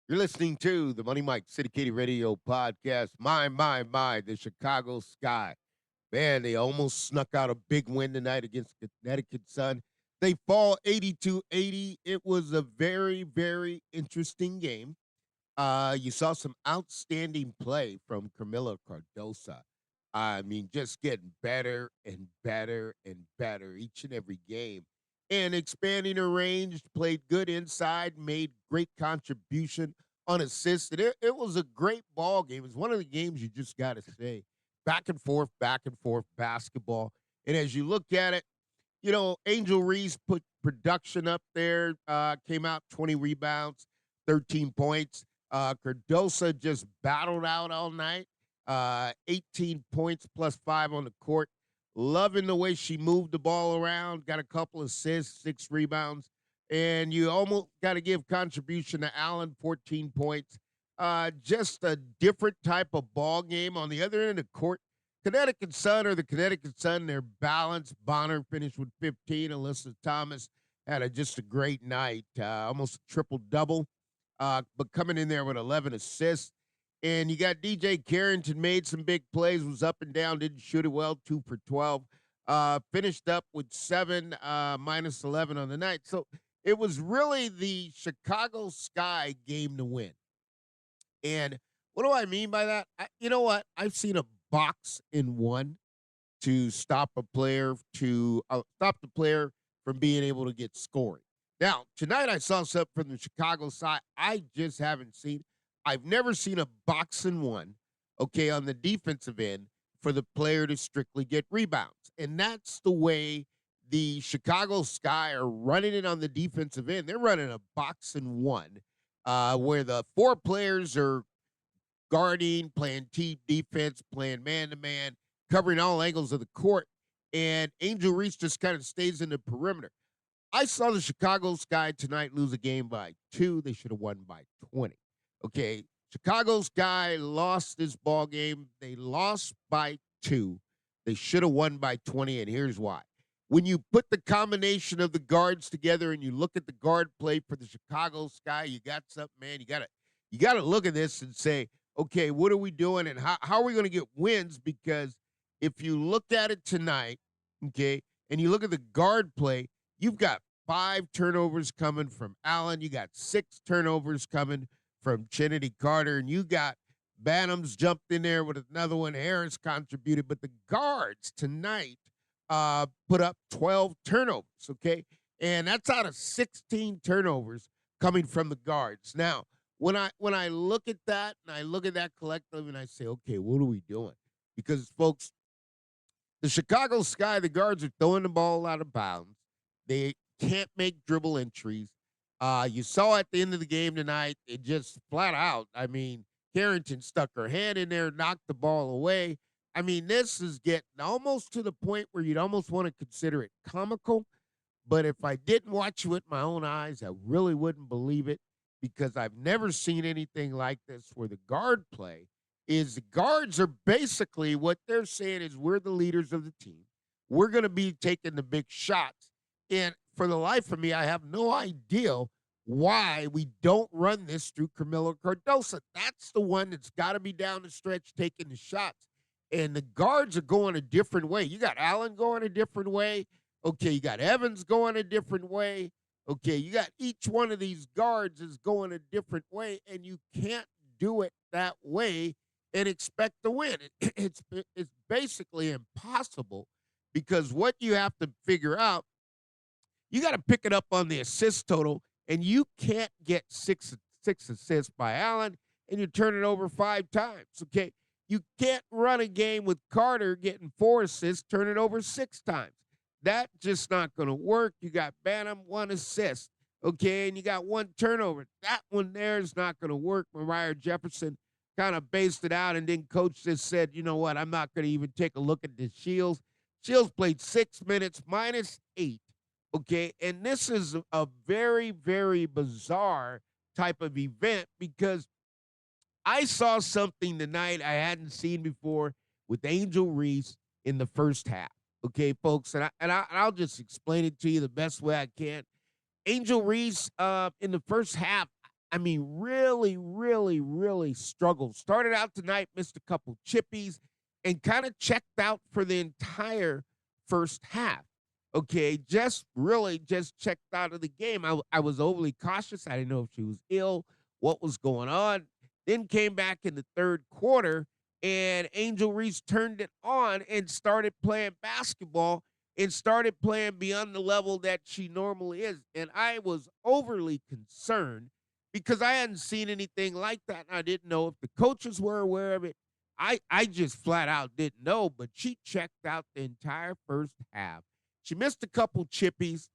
You're listening to the Money Mike Syndicated Radio podcast. My, the Chicago Sky. Man, they almost snuck out a big win tonight against Connecticut Sun. They fall 82-80. It was a very, very interesting game. You saw some outstanding play from Kamilla Cardoso. I mean, just getting better and better and better each and every game. And expanding her range, played good inside, made great contribution on assists. And it was a great ball game. It's one of the games you just got to say back and forth basketball. And as you look at it, Angel Reese put production up there, came out 20 rebounds, 13 points. Cardosa just battled out all night, 18 points plus 5 on the court. Loving the way she moved the ball around, got a couple assists, 6 rebounds. And you almost got to give contribution to Allen, 14 points. Just a different type of ball game. On the other end of the court, the Connecticut Sun, they're balanced. Bonner finished with 15. Alyssa Thomas had just a great night, almost a triple-double, but coming in there with 11 assists. And you got DJ Carrington, made some big plays, was up and down, didn't shoot it well, 2 for 12. Finished up with 7, minus 11 on the night. So it was really the Chicago Sky game to win. And what do I mean by that? You know what? I've seen a box in one to stop a player stop the player from being able to get scoring. Now, tonight I saw something from the Chicago side I just haven't seen. I've never seen a box in one, okay, on the defensive end for the player to strictly get rebounds. And that's the way the Chicago Sky are running it on the defensive end. They're running a box in one where the 4 players are guarding, playing team defense, playing man-to-man, covering all angles of the court, and Angel Reese just kind of stays in the perimeter. I saw the Chicago Sky tonight lose a game by 2. They should have won by 20. Okay, Chicago Sky lost this ball game. They lost by 2. They should have won by 20, and here's why. When you put the combination of the guards together and you look at the guard play for the Chicago Sky, you got something, man. You gotta look at this and say, okay, what are we doing and how are we going to get wins? Because if you look at it tonight, okay, and you look at the guard play, you've got 5 turnovers coming from Allen. You got 6 turnovers coming from Trinity Carter, and you got Bantams jumped in there with another one. Harris contributed, but the guards tonight put up 12 turnovers, okay? And that's out of 16 turnovers coming from the guards. Now, when I look at that and I look at that collective and I say, okay, what are we doing? Because folks, the Chicago Sky, the guards are throwing the ball out of bounds. They can't make dribble entries. You saw at the end of the game tonight, it just flat out. I mean, Carrington stuck her hand in there, knocked the ball away. I mean, this is getting almost to the point where you'd almost want to consider it comical. But if I didn't watch it with my own eyes, I really wouldn't believe it because I've never seen anything like this where the guard play is the guards are basically what they're saying is we're the leaders of the team. We're going to be taking the big shots. And for the life of me, I have no idea why we don't run this through Kamilla Cardoso. That's the one that's got to be down the stretch taking the shots. And the guards are going a different way. You got Allen going a different way. Okay, you got Evans going a different way. Okay, you got each one of these guards is going a different way, and you can't do it that way and expect to win. It's basically impossible because what you have to figure out, you got to pick it up on the assist total, and you can't get six assists by Allen, and you turn it over 5 times. Okay, you can't run a game with Carter getting 4 assists, turn it over 6 times. That's just not going to work. You got Bantam, 1 assist, okay, and you got 1 turnover. That one there is not going to work. Mariah Jefferson kind of based it out, and then coach just said, you know what, I'm not going to even take a look at the Shields. Shields played 6 minutes, minus 8, okay, and this is a very, very bizarre type of event because I saw something tonight I hadn't seen before with Angel Reese in the first half. Okay, folks, and I'll just explain it to you the best way I can. Angel Reese in the first half, I mean, really, really, really struggled. Started out tonight, missed a couple chippies, and kind of checked out for the entire first half. Okay, just really just checked out of the game. I was overly cautious. I didn't know if she was ill, what was going on. Then came back in the third quarter, and Angel Reese turned it on and started playing basketball and started playing beyond the level that she normally is. And I was overly concerned because I hadn't seen anything like that. And I didn't know if the coaches were aware of it. I just flat out didn't know, but she checked out the entire first half. She missed a couple chippies.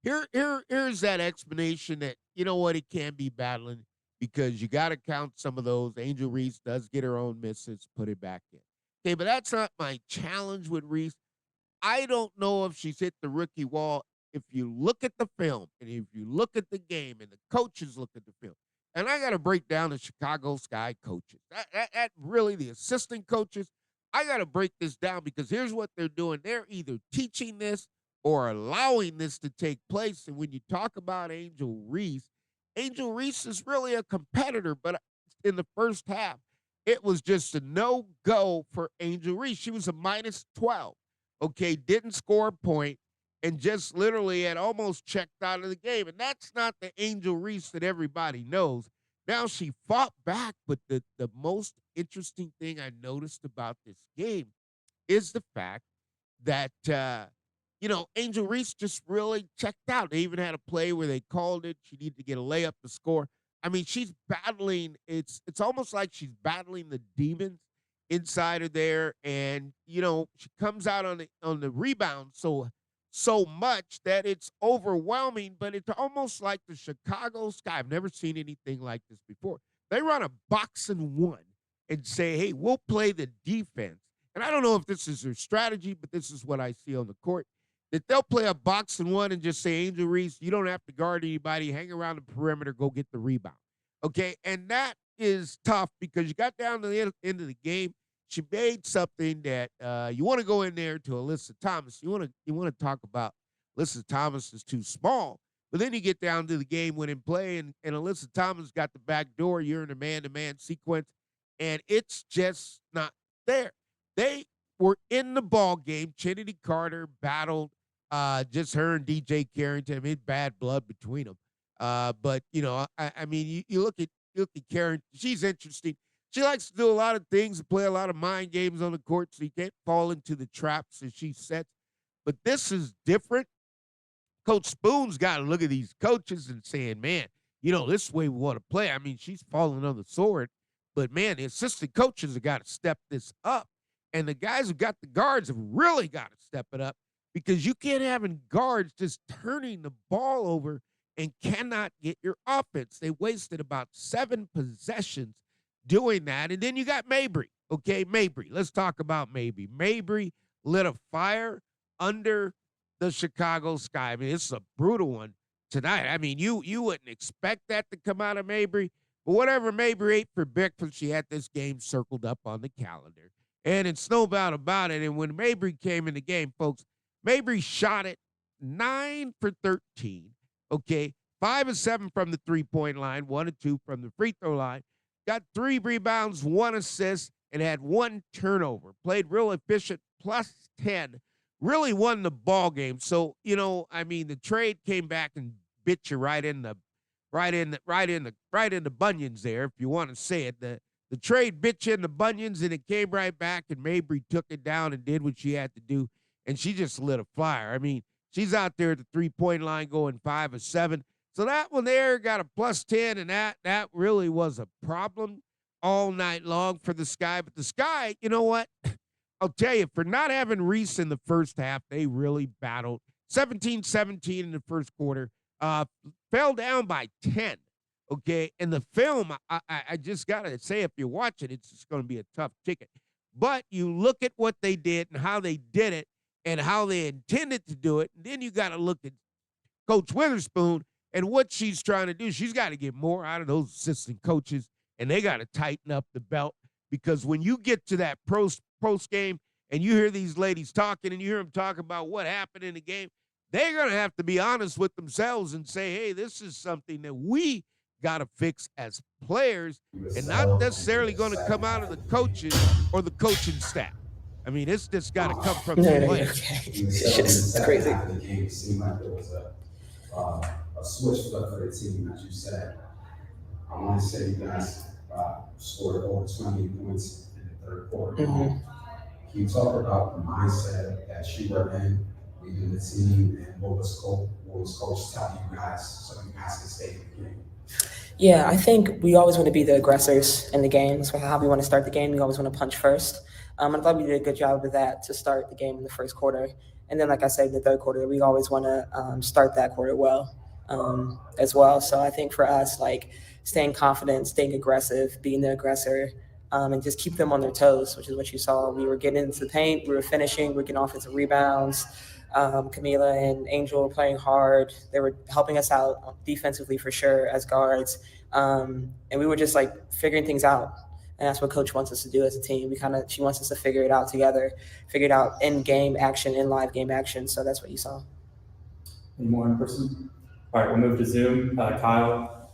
Here's that explanation that, you know what, it can be battling because you got to count some of those. Angel Reese does get her own misses, put it back in. Okay, but that's not my challenge with Reese. I don't know if she's hit the rookie wall. If you look at the film and if you look at the game and the coaches look at the film, and I got to break down the Chicago Sky coaches, that really the assistant coaches, I got to break this down because here's what they're doing. They're either teaching this or allowing this to take place. And when you talk about Angel Reese is really a competitor, but in the first half, it was just a no-go for Angel Reese. She was a minus 12. Okay, didn't score a point, and just literally had almost checked out of the game. And that's not the Angel Reese that everybody knows. Now she fought back, but the most interesting thing I noticed about this game is the fact that, Angel Reese just really checked out. They even had a play where they called it. She needed to get a layup to score. I mean, she's battling. It's almost like she's battling the demons inside of there, and she comes out on the rebound so much that it's overwhelming. But it's almost like the Chicago Sky. I've never seen anything like this before. They run a box and one and say, "Hey, we'll play the defense." And I don't know if this is their strategy, but this is what I see on the court. That they'll play a box and one and just say, "Angel Reese, you don't have to guard anybody. Hang around the perimeter, go get the rebound." Okay, and that is tough because you got down to the end of the game. She made something that you want to go in there to Alyssa Thomas. You want to talk about Alyssa Thomas is too small, but then you get down to the game-winning play, and Alyssa Thomas got the back door. You're in a man-to-man sequence, and it's just not there. They were in the ball game. Trinity Carter battled just her and DJ Carrington. I mean, bad blood between them. But I mean, you look at Karen. She's interesting. She likes to do a lot of things, play a lot of mind games on the court, so you can't fall into the traps that she sets. But this is different. Coach Spoon's got to look at these coaches and saying, "Man, this way we want to play." I mean, she's falling on the sword, but man, the assistant coaches have got to step this up, and the guys who got the guards have really got to step it up because you can't have guards just turning the ball over and cannot get your offense. They wasted about 7 possessions doing that. And then you got Mabrey. Okay, Mabrey. Let's talk about Mabrey. Mabrey lit a fire under the Chicago Sky. I mean, it's a brutal one tonight. I mean, you wouldn't expect that to come out of Mabrey. But whatever Mabrey ate for breakfast, she had this game circled up on the calendar. And it's no doubt about it. And when Mabrey came in the game, folks, Mabrey shot it 9 for 13. Okay, 5 of 7 from the three-point line, 1 of 2 from the free throw line. Got 3 rebounds, 1 assist, and had 1 turnover. Played real efficient, plus 10. Really won the ball game. So, I mean, the trade came back and bit you right in the bunions there, if you want to say it. The trade bit you in the bunions, and it came right back, and Mabrey took it down and did what she had to do, and she just lit a flyer. I mean, she's out there at the three-point line going 5 of 7. So that one there got a plus 10, and that really was a problem all night long for the Sky. But the Sky, you know what? I'll tell you, for not having Reese in the first half, they really battled. 17-17 in the first quarter. Fell down by 10, okay? And the film, I just got to say, if you watch it, it's just going to be a tough ticket. But you look at what they did and how they did it and how they intended to do it, and then you got to look at Coach Witherspoon and what she's trying to do. She's got to get more out of those assistant coaches, and they got to tighten up the belt because when you get to that post game and you hear these ladies talking and you hear them talk about what happened in the game, they're going to have to be honest with themselves and say, "Hey, this is something that we got to fix as players and not necessarily going to come out of the coaches or the coaching staff. I mean, it's just got to come from the players. Okay. It's crazy. After the game, it seemed like there was a switch flip for the team, as you said. I want to say you guys scored over 28 points in the third quarter. Mm-hmm. Can you talk about the mindset that you were in, leading the team, and what was coach telling you guys so you guys can stay in the game? Yeah, I think we always want to be the aggressors in the game. That's how we want to start the game. We always want to punch first. I thought we did a good job with that to start the game in the first quarter. And then, like I said, in the third quarter, we always want to start that quarter well as well. So I think for us, like staying confident, staying aggressive, being the aggressor, and just keep them on their toes, which is what you saw. We were getting into the paint, we were finishing, we were getting offensive rebounds. Kamilla and Angel were playing hard. They were helping us out defensively for sure as guards. And we were just like figuring things out. And that's what coach wants us to do as a team. She wants us to figure it out together, figure it out in game action, in live game action. So that's what you saw. Any more in person? All right, we'll move to Zoom. Kyle.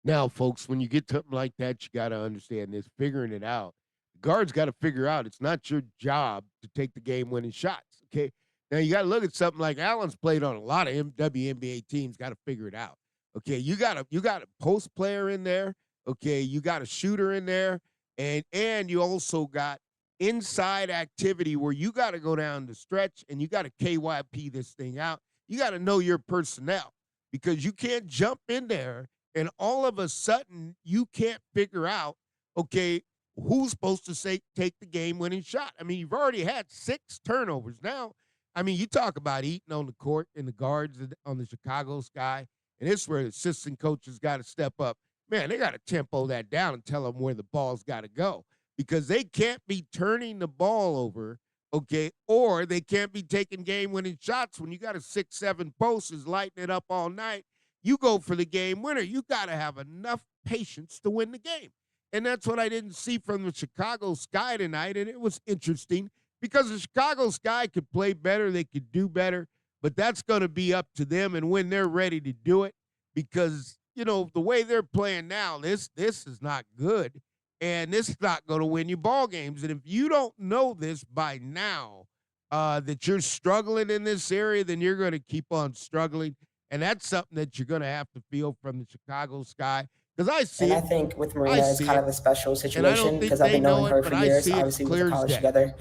Now, folks, when you get something like that, you got to understand this, figuring it out. Guards got to figure out it's not your job to take the game-winning shots, okay? Now, you got to look at something like Allen's played on a lot of WNBA teams, got to figure it out, okay? You got a post player in there, okay? You got a shooter in there, and you also got inside activity where you got to go down the stretch and you got to KYP this thing out. You got to know your personnel because you can't jump in there and all of a sudden you can't figure out, okay, who's supposed to take the game-winning shot. I mean, you've already had 6 turnovers. Now, I mean, you talk about eating on the court and the guards on the Chicago Sky, and this is where the assistant coaches got to step up. Man, they got to tempo that down and tell them where the ball's got to go because they can't be turning the ball over, okay, or they can't be taking game-winning shots when you got a 6-7 post is lighting it up all night. You go for the game winner. You got to have enough patience to win the game. And that's what I didn't see from the Chicago Sky tonight, and it was interesting because the Chicago Sky could play better, they could do better, but that's going to be up to them and when they're ready to do it because, you know, the way they're playing now, this is not good, and this is not going to win you ball games. And if you don't know this by now, that you're struggling in this area, then you're going to keep on struggling. And that's something that you're going to have to feel from the Chicago Sky. Because I see I think with Marina, it's kind of a special situation because I've they been knowing her but for I years. see it Obviously, we went clear to as college day. together.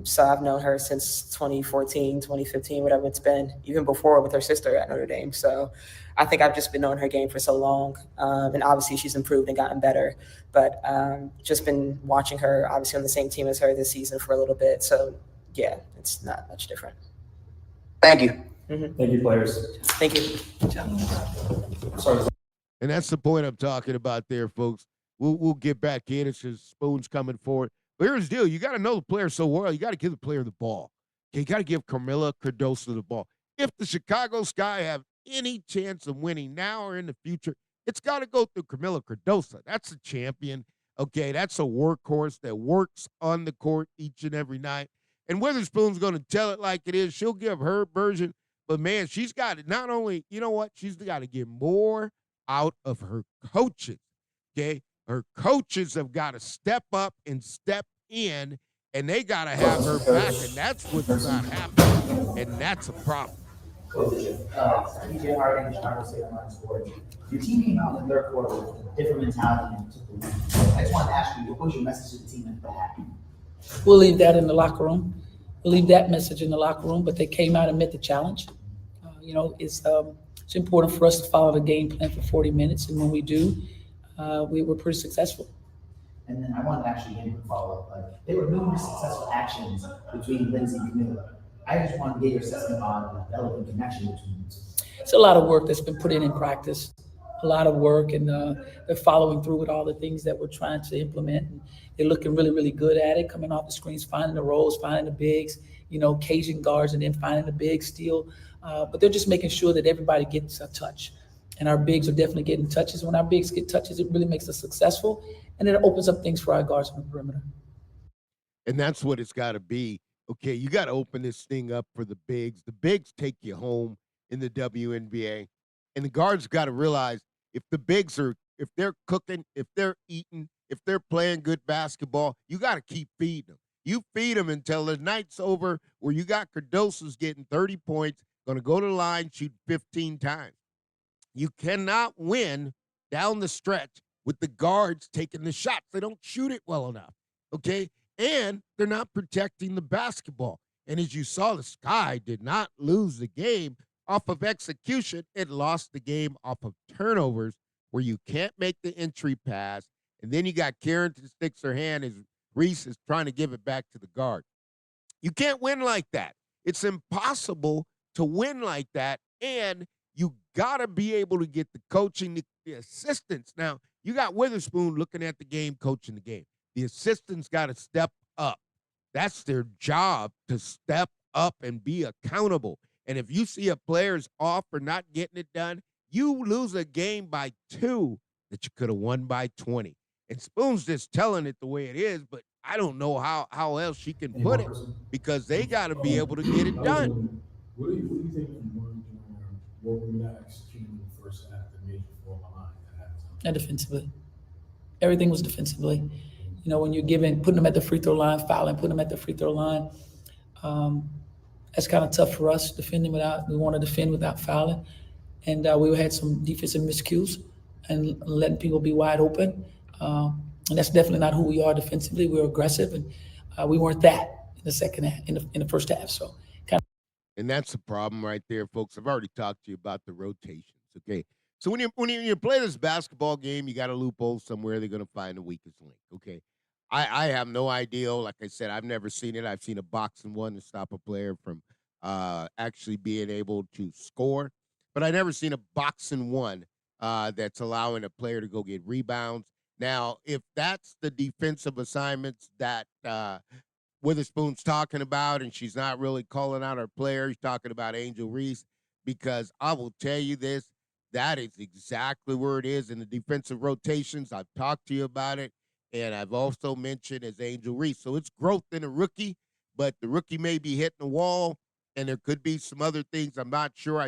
So I've known her since 2014, 2015, whatever it's been, even before with her sister at Notre Dame. So I think I've just been knowing her game for so long. And obviously, she's improved and gotten better. But just been watching her, obviously, on the same team as her this season for a little bit. So, yeah, it's not much different. Thank you. Mm-hmm. Thank you, players. Thank you. Sorry. And that's the point I'm talking about there, folks. We'll get back in. It's just Spoon's coming forward. But here's the deal. You got to know the player so well. You got to give the player the ball. Okay, you got to give Kamilla Cardoso the ball. If the Chicago Sky have any chance of winning now or in the future, it's got to go through Kamilla Cardoso. That's a champion. Okay, that's a workhorse that works on the court each and every night. And Witherspoon's going to tell it like it is. She'll give her version. But, man, she's got it. Not only, you know what, she's got to get more out of her coaches, okay? Her coaches have got to step up and step in, and they got to have her back, and that's what's not happening, and that's a problem. Coach, DJ Harden, Chicago State Online Sports. Your team came out in the third quarter with a different mentality and took the lead. I just want to ask you, what was your message to the team after that? We'll leave that in the locker room. We'll leave that message in the locker room, but they came out and met the challenge. It's important for us to follow the game plan for 40 minutes, and when we do, we were pretty successful. And then I wanted to actually get a follow-up. There were numerous successful actions between Lindsay and Kamilla. I just want to get your assessment on the developing connection between the two. It's a lot of work that's been put in practice, a lot of work, and they're following through with all the things that we're trying to implement. And they're looking really, really good at it, coming off the screens, finding the roles, finding the bigs, caging guards, and then finding the big steal. But they're just making sure that everybody gets a touch. And our bigs are definitely getting touches. When our bigs get touches, it really makes us successful, and it opens up things for our guards on the perimeter. And that's what it's got to be. Okay, you got to open this thing up for the bigs. The bigs take you home in the WNBA. And the guards got to realize if they're cooking, if they're eating, if they're playing good basketball, you got to keep feeding them. You feed them until the night's over where you got Cardoso's getting 30 points, going to go to the line, shoot 15 times. You cannot win down the stretch with the guards taking the shots. They don't shoot it well enough, okay? And they're not protecting the basketball. And as you saw, the Sky did not lose the game off of execution. It lost the game off of turnovers where you can't make the entry pass. And then you got Karen that sticks her hand as Reese is trying to give it back to the guard. You can't win like that. It's impossible to win like that. And you got to be able to get the coaching, the assistants. Now, you got Witherspoon looking at the game, coaching the game. The assistants got to step up. That's their job, to step up and be accountable. And if you see a player's off or not getting it done, you lose a game by 2 that you could have won by 20. And Spoon's just telling it the way it is, but I don't know how else she can put it because they got to be able to get it done. What do you think you were doing what we not executing in the first half that made you fall behind at halftime? And defensively. Everything was defensively. You know, when you're putting them at the free throw line, fouling, putting them at the free throw line, that's kind of tough for us, we want to defend without fouling. And we had some defensive miscues and letting people be wide open. And that's definitely not who we are defensively. We're aggressive, and we weren't that in the second half, in the first half. So, and that's the problem right there, folks. I've already talked to you about the rotations. Okay, so when you play this basketball game, you got a loophole somewhere. They're going to find the weakest link. Okay, I have no idea. Like I said, I've never seen it. I've seen a boxing one to stop a player from actually being able to score, but I never seen a boxing one that's allowing a player to go get rebounds. Now, if that's the defensive assignments that Witherspoon's talking about, and she's not really calling out her players, talking about Angel Reese, because I will tell you this, that is exactly where it is in the defensive rotations. I've talked to you about it, and I've also mentioned as Angel Reese. So it's growth in a rookie, but the rookie may be hitting the wall, and there could be some other things. I'm not sure.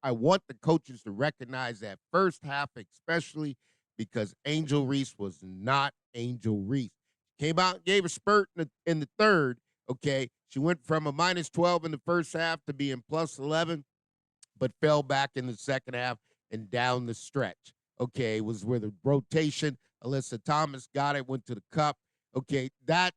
I want the coaches to recognize that first half especially, because Angel Reese was not Angel Reese. Came out and gave a spurt in the third, okay? She went from a -12 in the first half to being +11, but fell back in the second half and down the stretch, okay? It was where the rotation, Alyssa Thomas got it, went to the cup, okay? That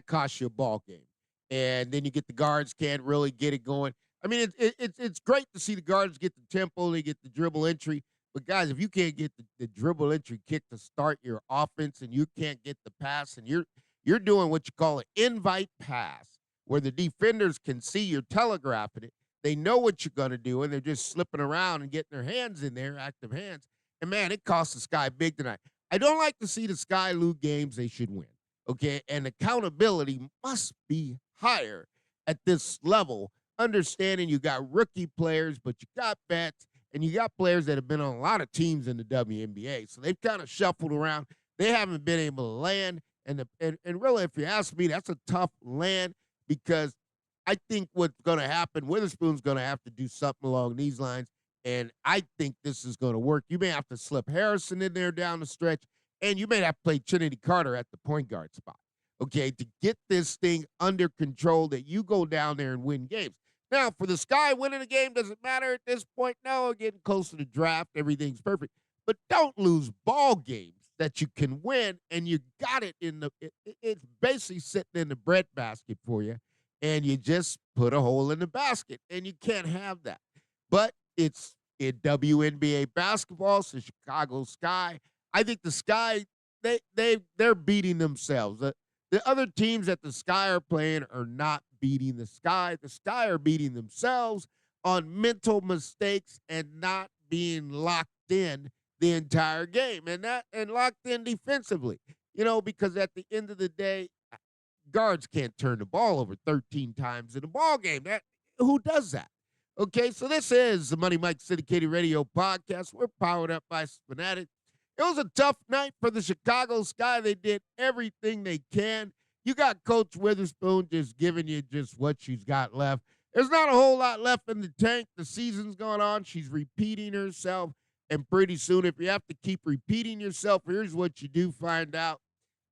cost you a ball game. And then you get the guards can't really get it going. I mean, it's great to see the guards get the tempo, they get the dribble entry. But, guys, if you can't get the dribble entry kick to start your offense and you can't get the pass and you're doing what you call an invite pass where the defenders can see you're telegraphing it, they know what you're going to do, and they're just slipping around and getting their hands in there, active hands. And, man, it cost the Sky big tonight. I don't like to see the Sky lose games they should win, okay? And accountability must be higher at this level, understanding you got rookie players, but you got vets. And you got players that have been on a lot of teams in the WNBA. So they've kind of shuffled around. They haven't been able to land. And really, if you ask me, that's a tough land because I think what's going to happen, Witherspoon's going to have to do something along these lines. And I think this is going to work. You may have to slip Harrison in there down the stretch. And you may have to play Trinity Carter at the point guard spot, okay, to get this thing under control that you go down there and win games. Now, for the Sky, winning the game doesn't matter at this point. No, getting close to the draft, everything's perfect. But don't lose ball games that you can win, and you got it it's basically sitting in the bread basket for you, and you just put a hole in the basket, and you can't have that. But it's in WNBA basketball, so Chicago Sky. I think the Sky, they're beating themselves. The other teams that the Sky are playing are not beating the Sky. The Sky are beating themselves on mental mistakes and not being locked in the entire game and locked in defensively. You know, because at the end of the day, guards can't turn the ball over 13 times in a ball game. Who does that? Okay, so this is the Money Mike Syndicated Radio Podcast. We're powered up by Fanatic. It was a tough night for the Chicago Sky. They did everything they can. You got Coach Witherspoon just giving you just what she's got left. There's not a whole lot left in the tank. The season's gone on. She's repeating herself. And pretty soon, if you have to keep repeating yourself, here's what you do find out.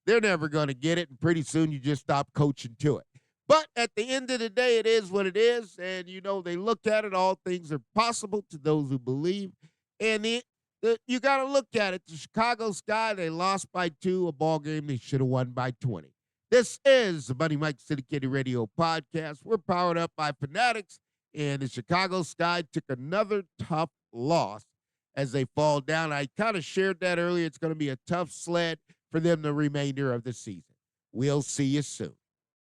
They're never going to get it. And pretty soon, you just stop coaching to it. But at the end of the day, it is what it is. And, they look at it. All things are possible to those who believe. And you got to look at it. The Chicago Sky, they lost by 2, a ball game they should have won by 20. This is the Money Mike Syndicated Radio Podcast. We're powered up by Fanatics, and the Chicago Sky took another tough loss as they fall down. I kind of shared that earlier. It's going to be a tough sled for them the remainder of the season. We'll see you soon.